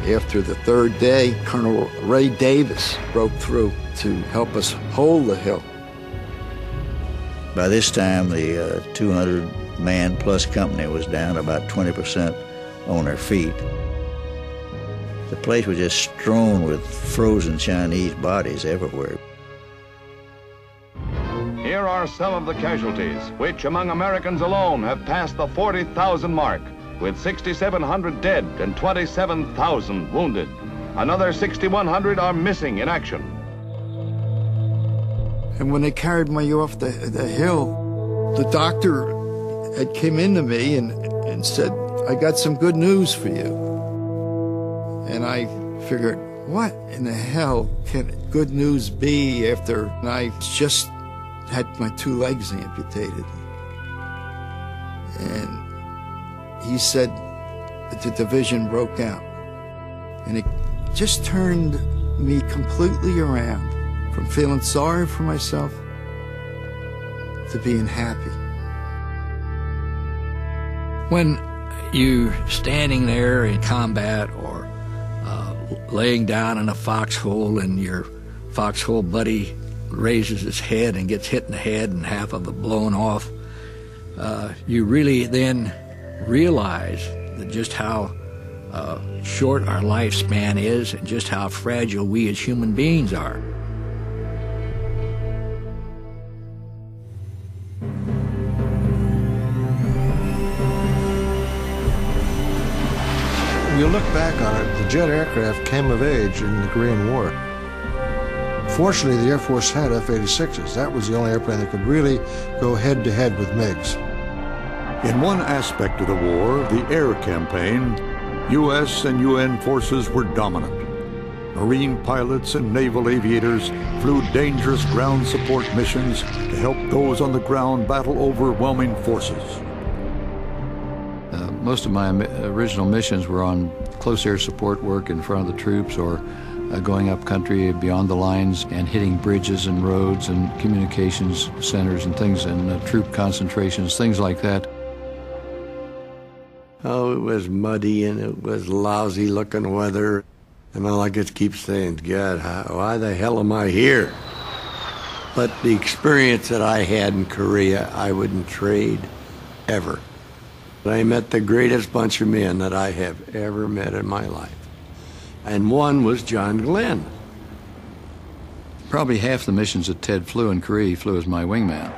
After the third day, Colonel Ray Davis broke through to help us hold the hill. By this time, the 200-man plus company was down about 20% on their feet. The place was just strewn with frozen Chinese bodies everywhere. Here are some of the casualties, which among Americans alone have passed the 40,000 mark, with 6,700 dead and 27,000 wounded. Another 6,100 are missing in action. And when they carried me off the hill, the doctor had came into me and said, "I got some good news for you." And I figured, what in the hell can good news be after I just had my 2 legs amputated? And he said that the division broke out. And it just turned me completely around from feeling sorry for myself to being happy. When you're standing there in combat or laying down in a foxhole and your foxhole buddy raises his head and gets hit in the head and half of it blown off, you really then realize that just how short our lifespan is and just how fragile we as human beings are. When you look back on it, the jet aircraft came of age in the Korean War. Fortunately, the Air Force had F-86s. That was the only airplane that could really go head-to-head with MiGs. In one aspect of the war, the air campaign, U.S. and UN forces were dominant. Marine pilots and naval aviators flew dangerous ground support missions to help those on the ground battle overwhelming forces. Most of my original missions were on close air support work in front of the troops or going up country beyond the lines and hitting bridges and roads and communications centers and things and troop concentrations, things like that. Oh, it was muddy and it was lousy looking weather. And all I could keep saying, God, why the hell am I here? But the experience that I had in Korea, I wouldn't trade ever. I met the greatest bunch of men that I have ever met in my life. And one was John Glenn. Probably half the missions that Ted flew in Korea, he flew as my wingman.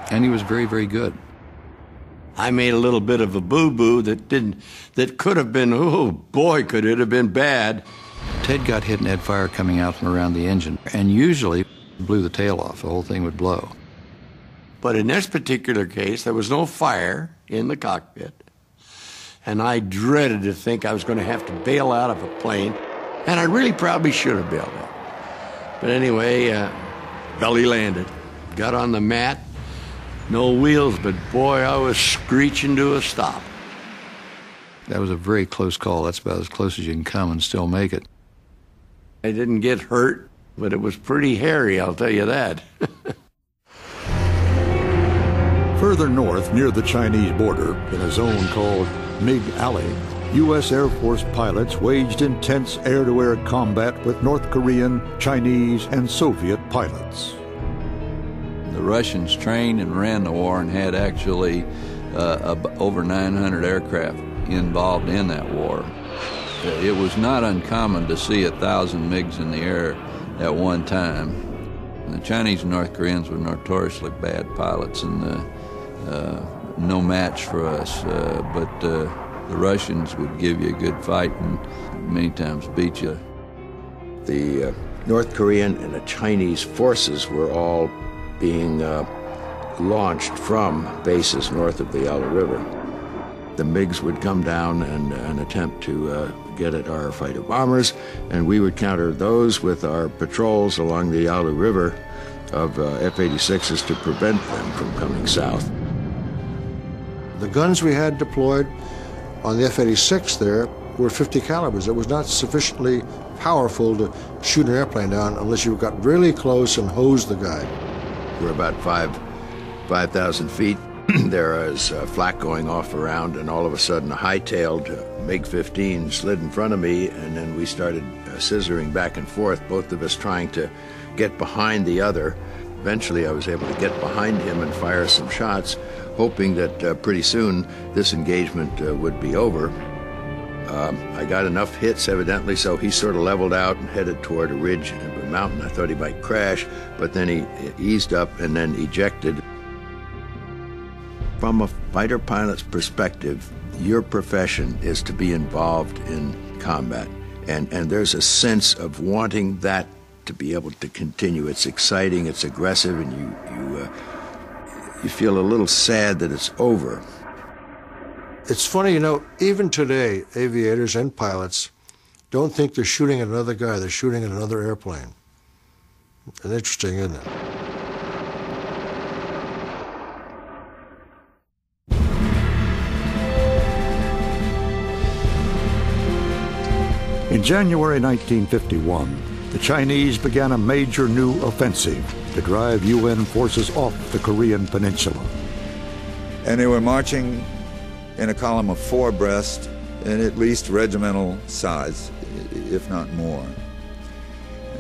And he was very, very good. I made a little bit of a boo-boo that could have been, oh boy, could it have been bad. Ted got hit and had fire coming out from around the engine, and usually blew the tail off. The whole thing would blow. But in this particular case, there was no fire in the cockpit. And I dreaded to think I was going to have to bail out of a plane. And I really probably should have bailed out. But anyway, belly landed. Got on the mat. No wheels, but boy, I was screeching to a stop. That was a very close call. That's about as close as you can come and still make it. I didn't get hurt, but it was pretty hairy, I'll tell you that. Further north, near the Chinese border, in a zone called Mig Alley, U.S. Air Force pilots waged intense air-to-air combat with North Korean, Chinese, and Soviet pilots. The Russians trained and ran the war and had actually over 900 aircraft involved in that war. It was not uncommon to see 1,000 MiGs in the air at one time. And the Chinese and North Koreans were notoriously bad pilots and no match for us, but the Russians would give you a good fight and many times beat you. The North Korean and the Chinese forces were all being launched from bases north of the Yalu River. The MiGs would come down and attempt to get at our fighter bombers, and we would counter those with our patrols along the Yalu River of F-86s to prevent them from coming south. The guns we had deployed on the F-86 there were 50 calibers. It was not sufficiently powerful to shoot an airplane down unless you got really close and hosed the guy. We're about 5,000 feet There was flak going off around, and all of a sudden a high-tailed MiG-15 slid in front of me, and then we started scissoring back and forth, both of us trying to get behind the other. Eventually I was able to get behind him and fire some shots, hoping that pretty soon this engagement would be over. I got enough hits, evidently, so he sort of leveled out and headed toward a ridge of a mountain. I thought he might crash, but then he eased up and then ejected. From a fighter pilot's perspective, your profession is to be involved in combat, and there's a sense of wanting that to be able to continue. It's exciting, it's aggressive, and you feel a little sad that it's over. It's funny, you know, even today, aviators and pilots don't think they're shooting at another guy, they're shooting at another airplane. It's interesting, isn't it? In January 1951, the Chinese began a major new offensive to drive UN forces off the Korean peninsula. And they were marching in a column of 4 abreast in at least regimental size, if not more.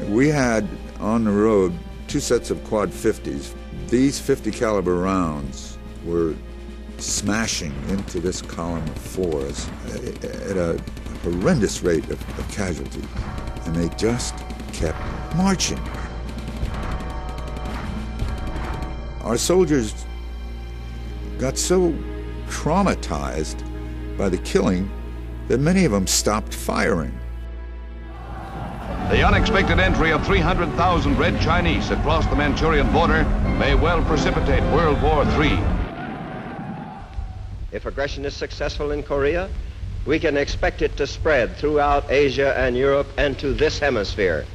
We had on the road 2 sets of quad 50s. These 50 caliber rounds were smashing into this column of 4s at a horrendous rate of casualty, and they just kept marching. Our soldiers got so traumatized by the killing that many of them stopped firing. The unexpected entry of 300,000 Red Chinese across the Manchurian border may well precipitate World War III. If aggression is successful in Korea, we can expect it to spread throughout Asia and Europe and to this hemisphere.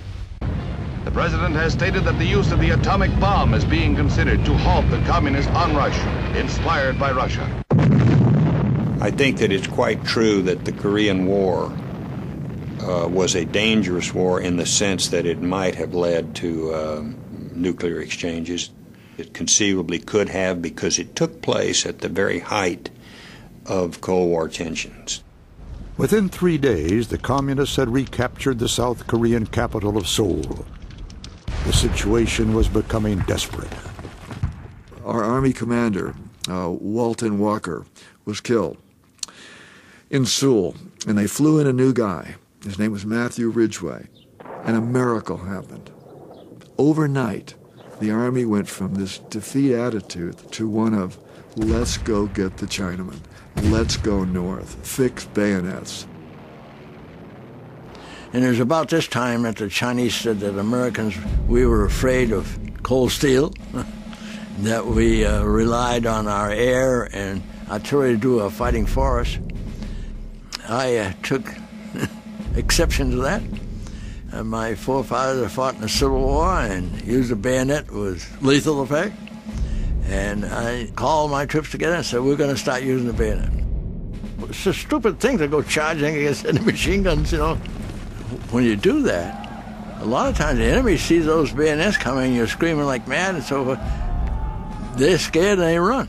The president has stated that the use of the atomic bomb is being considered to halt the communist onrush inspired by Russia. I think that it's quite true that the Korean War was a dangerous war in the sense that it might have led to nuclear exchanges. It conceivably could have, because it took place at the very height of Cold War tensions. Within 3 days, the communists had recaptured the South Korean capital of Seoul. The situation was becoming desperate. Our Army commander, Walton Walker, was killed in Seoul, and they flew in a new guy. His name was Matthew Ridgway, and a miracle happened. Overnight, the Army went from this defeat attitude to one of, let's go get the Chinamen, let's go north, fix bayonets. And it was about this time that the Chinese said that Americans, we were afraid of cold steel, that we relied on our air and artillery to do our fighting for us. I took exception to that. My forefathers fought in the Civil War and used a bayonet with lethal effect. And I called my troops together and said, we're going to start using the bayonet. It's a stupid thing to go charging against enemy machine guns, you know. When you do that, a lot of times the enemy sees those bayonets coming, you're screaming like mad and so forth. They're scared and they run.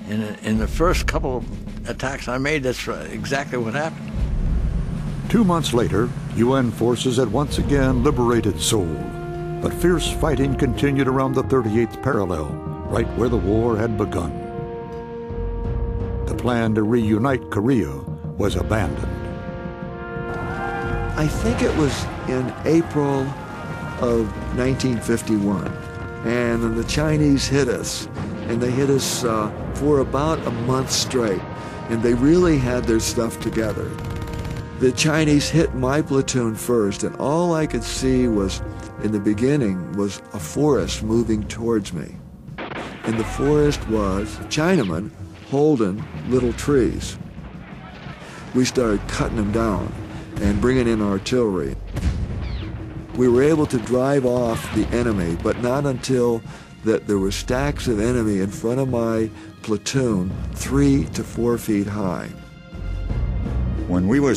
And in the first couple of attacks I made, that's exactly what happened. 2 months later, UN forces had once again liberated Seoul, but fierce fighting continued around the 38th parallel, right where the war had begun. The plan to reunite Korea was abandoned. I think it was in April of 1951, and then the Chinese hit us, and they hit us for about a month straight, and they really had their stuff together. The Chinese hit my platoon first, and all I could see was, in the beginning, was a forest moving towards me. And the forest was Chinamen holding little trees. We started cutting them down and bringing in artillery. We were able to drive off the enemy, but not until that there were stacks of enemy in front of my platoon, 3 to 4 feet high. When we were